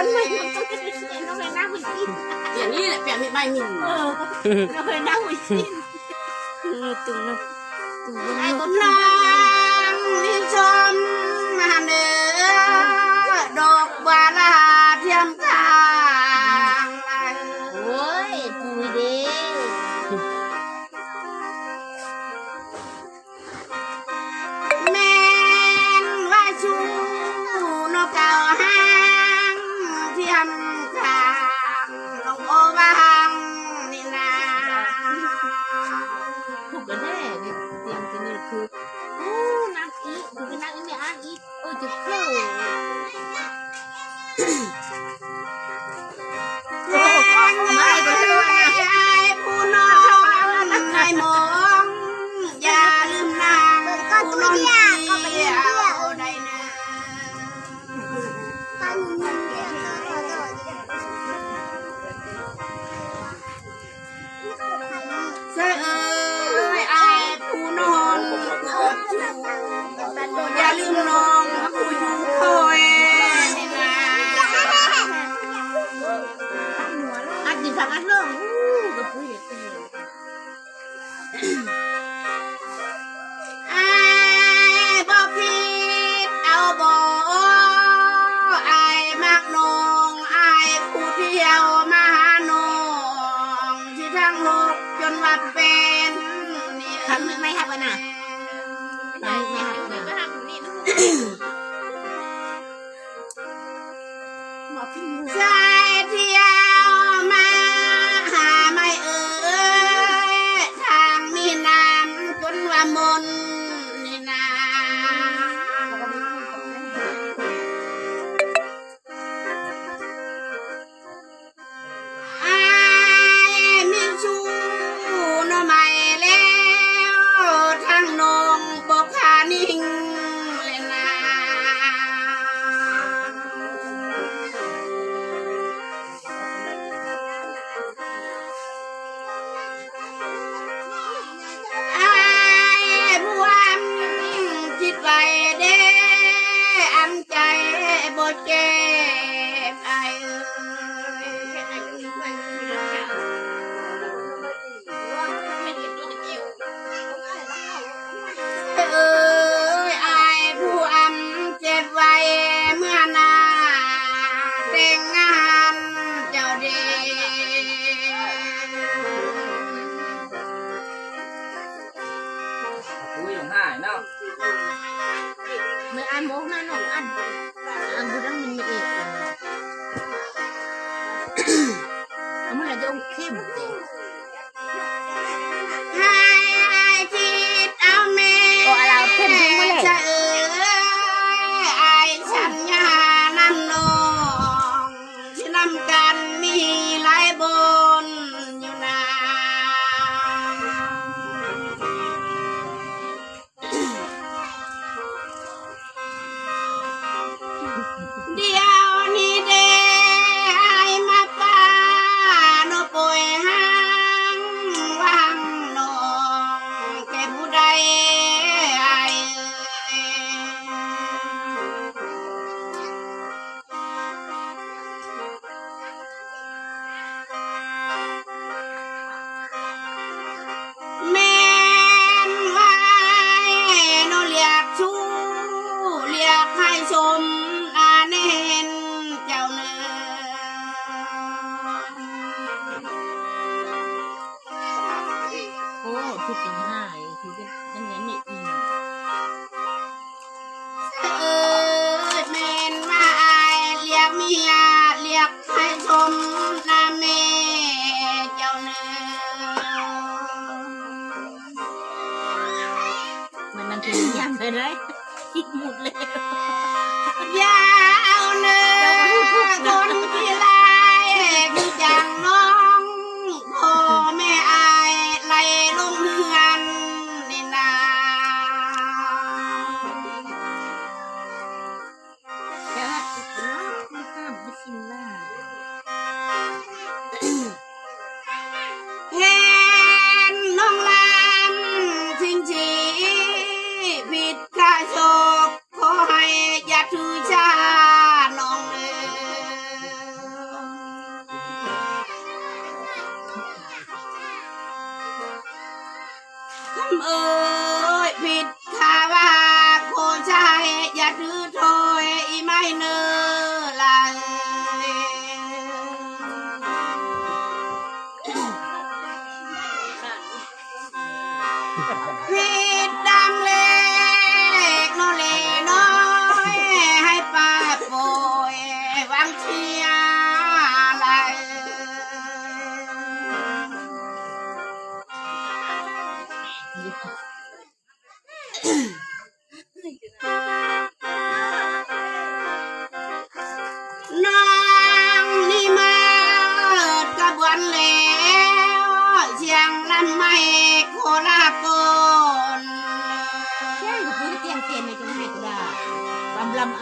คนใหม่น้องเคยนั่งหุ่นชิ้นเดี๋ยวนี้แหละเปลี่ยนมีใบหมิ่นน้องเคยนั่งหุ่นชิ้นตึงเนาะไอ้คนน้องลิชมมาเนื้อดอกบัวลาเทียมทางโอ้ยปุยเด้แม่นว่าชูนกเก่าห้างเทียมทางลงโอวังนี่นาถูกกันแน่เนี่ยเตรียมกันนี่คือโอ้นักอีคือเป็นนักอีไม่อ่านอีจะเข้าแม่ก็เลยผู้น้องในมองอย่าลืมนางผู้น้องเดียวใดนะเสียเอ้ยไอ้ผู้นอนกดอยู่อย่าลืมน้องผู้อยู่คอยนี่นะอัดดิฉันอัดเรื่องกับผู้ใหญ่ไอ้บ่ผิดเอาบ่ไอ้มักน้องไอ้ผู้เที่ยวมาหาน้องที่ทั้งโลกจนวัดเป็นทำไม่ครับวะน่ะไม่ครับไม่ทำนี่ใจเที่ยวมาหาไม่เอ่ยทางมีน้ำจนว่ามนนี่นาไอ้มีชูน้อไม่แล้วทางนองบอกขานิ่งเลยนะไอ้บวมคิดไว้เด้อันใจบ่เจ็บไอ้เอ้ยไอ้ผู้อำเจ็บไว้เมื่อนาแต่งงานเจ้าเดีอุ้ยหายเนาะเมื่ออันโมกนั่นหนูอันบุรังมันไม่เอกเอามันอะไรจะเข้มให้คิดเอาแม่จะไอ้ฉันยานำน้องที่นำกันมีหลายบนอยู่นาเดี๋ยวนี้เด้ไอ้มาป่าโนป่วยห้างว่างน้องแก่ผู้ใดไอ้แม่นไว้โนเรียกชูเรียกให้ชมอาเน้นเจ้าเนื้อโอ้ทุกอย่างง่ายคือยังไงนี่เอ้ยแม่นมาอายเรียกเมียเรียกให้ชมนาแม่เจ้าเนื้อมันคือยังไปเลยคิดหมดเลยยาวเนื้อคนที่ลายคือจังน้องพ่อแม่อายไล่ลงเฮือนนี่นาแค่ไม่ข้ามไม่ชิมล่าเห็นน้องลำทิ้งชีผิดข้าโชคขอให้อย่าถือชาน้องเอ๋ย เอ้ยผิดข้าว่าโคชายอย่าถือโทยอีไม่เนื้อลายผิดดังเล็กโนเลน้อยให้ป้าโปยวังเชียลายน้องนี่มาเอิดกระบวนแล้วเชียงลำไม่โคราชกน ใช่ก็คือเตียงเตียนในจังหวัดกูได้ลำ